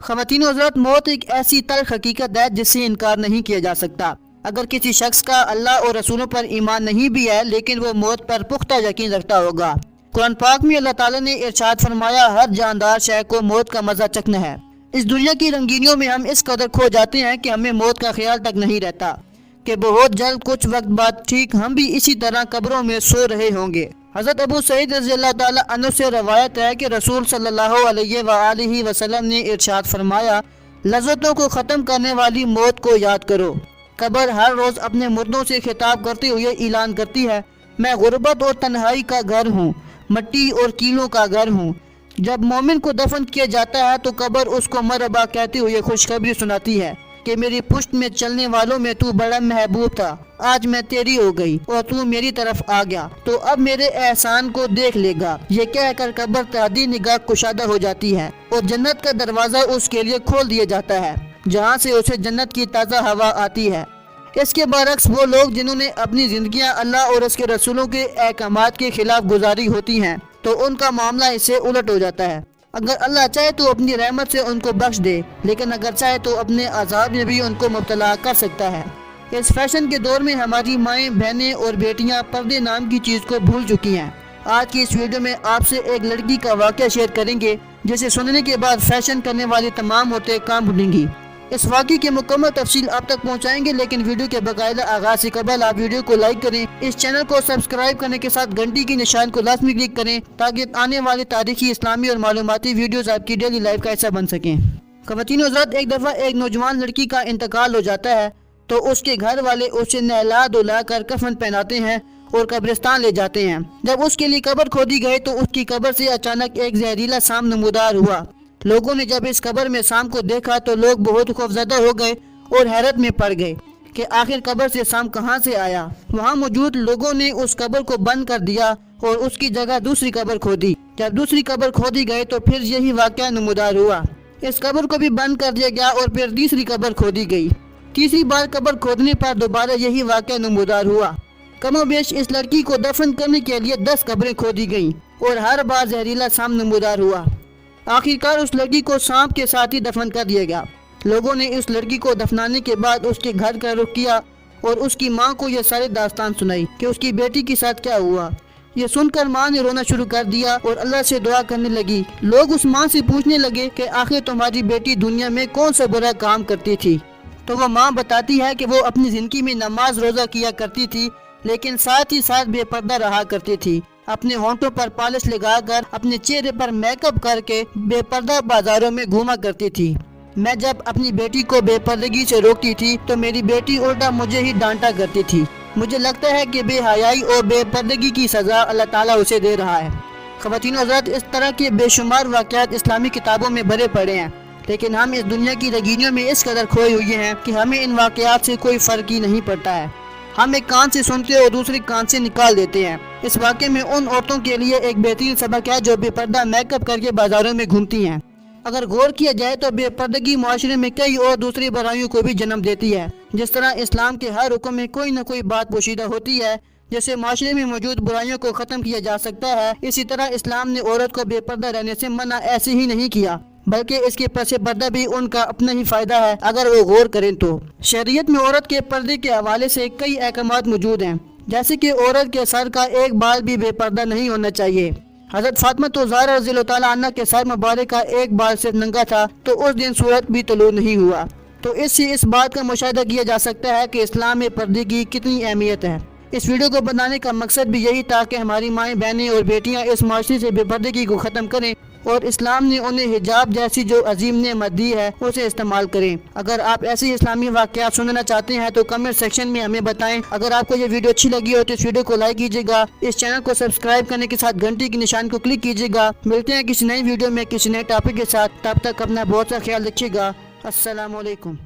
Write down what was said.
ख़वातीन और हज़रात, मौत एक ऐसी तल्ख़ हकीकत है जिससे इनकार नहीं किया जा सकता। अगर किसी शख्स का अल्लाह और रसूलों पर ईमान नहीं भी है लेकिन वो मौत पर पुख्ता यकीन रखता होगा। कुरान पाक में अल्लाह ताला ने इरशाद फरमाया, हर जानदार शय को मौत का मज़ा चखना है। इस दुनिया की रंगीनियों में हम इस कदर खो जाते हैं कि हमें मौत का ख्याल तक नहीं रहता कि बहुत जल्द कुछ वक्त बाद ठीक हम भी इसी तरह कब्रों में सो रहे होंगे। हज़रत अबू सईद रज़ियल्लाहु ताला अन्हु से रवायत है कि रसूल सल्लल्लाहु अलैहि वसल्लम ने इरशाद फरमाया, लज़्ज़तों को ख़त्म करने वाली मौत को याद करो। कब्र हर रोज़ अपने मुर्दों से खिताब करते हुए ऐलान करती है, मैं गुर्बत और तन्हाई का घर हूँ, मिट्टी और कीलों का घर हूँ। जब मोमिन को दफन किया जाता है तो कब्र उसको मरहबा कहते हुए खुशखबरी सुनाती है कि मेरी पुश्त में चलने वालों में तू बड़ा महबूब था, आज मैं तेरी हो गई और तू मेरी तरफ आ गया, तो अब मेरे एहसान को देख लेगा। ये कहकर कब्र तादी निगाह कुशादा हो जाती है और जन्नत का दरवाज़ा उसके लिए खोल दिया जाता है, जहाँ से उसे जन्नत की ताज़ा हवा आती है। इसके बरक्स वो लोग जिन्होंने अपनी ज़िंदगियाँ अल्लाह और उसके रसूलों के अहकामात के खिलाफ गुजारी होती हैं तो उनका मामला इससे उलट हो जाता है। अगर अल्लाह चाहे तो अपनी रहमत से उनको बख्श दे, लेकिन अगर चाहे तो अपने अजाब में भी उनको मुब्तला कर सकता है। इस फैशन के दौर में हमारी माएँ, बहनें और बेटियाँ पर्दे नाम की चीज़ को भूल चुकी हैं। आज की इस वीडियो में आपसे एक लड़की का वाक़या शेयर करेंगे जिसे सुनने के बाद फैशन करने वाली तमाम औरतें काम उठेंगी। इस वाक़े की मुकम्मल तफसील आप तक पहुँचाएंगे, लेकिन वीडियो के बाकायदा आगाज़ से कबल आप वीडियो को लाइक करें, इस चैनल को सब्सक्राइब करने के साथ घंटी की निशान को लाजमी क्लिक करें ताकि आने वाले तारीखी, इस्लामी और मालूमाती वीडियोज़ आपकी डेली लाइफ का हिस्सा बन सकें। ख़वातीन और हज़रात, एक दफ़ा एक नौजवान लड़की का इंतकाल हो जाता है तो उसके घर वाले उसे नहला धुला कर कफन पहनाते हैं और कब्रिस्तान ले जाते हैं। जब उसके लिए कब्र खोदी गई तो उसकी कब्र से अचानक एक जहरीला साम नमूदार हुआ। लोगों ने जब इस कब्र में साम को देखा तो लोग बहुत खौफजदा हो गए और हैरत में पड़ गए कि आखिर कब्र से साम कहां से आया। वहां मौजूद लोगों ने उस कब्र को बंद कर दिया और उसकी जगह दूसरी कब्र खोदी। जब दूसरी कब्र खोदी गई तो फिर यही वाक़या नमूदार हुआ। इस कब्र को भी बंद कर दिया गया और फिर तीसरी कब्र खोदी गई। तीसरी बार कब्र खोदने पर दोबारा यही वाक़या नमूदार हुआ। कमोबेश इस लड़की को दफन करने के लिए 10 कब्रें खोदी गईं और हर बार जहरीला साम नमूदार हुआ। आखिरकार उस लड़की को सांप के साथ ही दफन कर दिया गया। लोगों ने इस लड़की को दफनाने के बाद उसके घर का रुख किया और उसकी मां को यह सारी दास्तान सुनाई कि उसकी बेटी के साथ क्या हुआ। ये सुनकर मां ने रोना शुरू कर दिया और अल्लाह से दुआ करने लगी। लोग उस मां से पूछने लगे कि आखिर तुम्हारी बेटी दुनिया में कौन सा बुरा काम करती थी। तो वह मां बताती है कि वो अपनी जिंदगी में नमाज रोज़ा किया करती थी, लेकिन साथ ही साथ बेपर्दा रहा करती थी। अपने होंठों पर पॉलिश लगाकर, अपने चेहरे पर मेकअप करके बेपर्दा बाजारों में घूमा करती थी। मैं जब अपनी बेटी को बेपर्दगी से रोकती थी तो मेरी बेटी उल्टा मुझे ही डांटा करती थी। मुझे लगता है कि बेहयाई और बेपर्दगी की सज़ा अल्लाह ताला उसे दे रहा है। ख़वातीन और हज़रात, इस तरह के बेशुमार वाक़यात इस्लामी किताबों में भरे पड़े हैं, लेकिन हम इस दुनिया की रंगीनियों में इस कदर खोए हुए हैं कि हमें इन वाक़यात से कोई फ़र्क ही नहीं पड़ता है। हम एक कान से सुनते और दूसरे कान से निकाल देते हैं। इस वाक़े में उन औरतों के लिए एक बेहतरीन सबक है जो बेपर्दा मेकअप करके बाजारों में घूमती हैं। अगर गौर किया जाए तो बेपर्दगी माशरे में कई और दूसरी बुराइयों को भी जन्म देती है। जिस तरह इस्लाम के हर हुक्म में कोई न कोई बात पोशीदा होती है जैसे माशरे में मौजूद बुराइयों को ख़त्म किया जा सकता है, इसी तरह इस्लाम ने औरत को बेपर्दा रहने से मना ऐसे ही नहीं किया, बल्कि इसके पसे पर्दा भी उनका अपना ही फायदा है अगर वो गौर करें तो। शरीयत में औरत के पर्दे के हवाले से कई अहकामात मौजूद हैं, जैसे कि औरत के सर का एक बाल भी बेपर्दा नहीं होना चाहिए। हज़रत फातिमा ज़हरा रज़ियल्लाहु ताला अन्हा के सर मुबारक का एक बाल सिर्फ नंगा था तो उस दिन सूरज भी तुलू नहीं हुआ। तो इससे इस बात का मुशाहिदा किया जा सकता है कि इस्लाम में पर्दे की कितनी अहमियत है। इस वीडियो को बनाने का मकसद भी यही था कि हमारी माएँ, बहनें और बेटियाँ इस माशरे से बेपर्दगी को ख़त्म करें और इस्लाम ने उन्हें हिजाब जैसी जो अजीम नेमत दी है उसे इस्तेमाल करें। अगर आप ऐसे इस्लामी वाक़यात सुनना चाहते हैं तो कमेंट सेक्शन में हमें बताएं। अगर आपको ये वीडियो अच्छी लगी हो तो इस वीडियो को लाइक कीजिएगा, इस चैनल को सब्सक्राइब करने के साथ घंटी के निशान को क्लिक कीजिएगा। मिलते हैं किसी नई वीडियो में किसी नए टॉपिक के साथ, तब तक अपना बहुत सा ख्याल रखिएगा। अस्सलाम वालेकुम।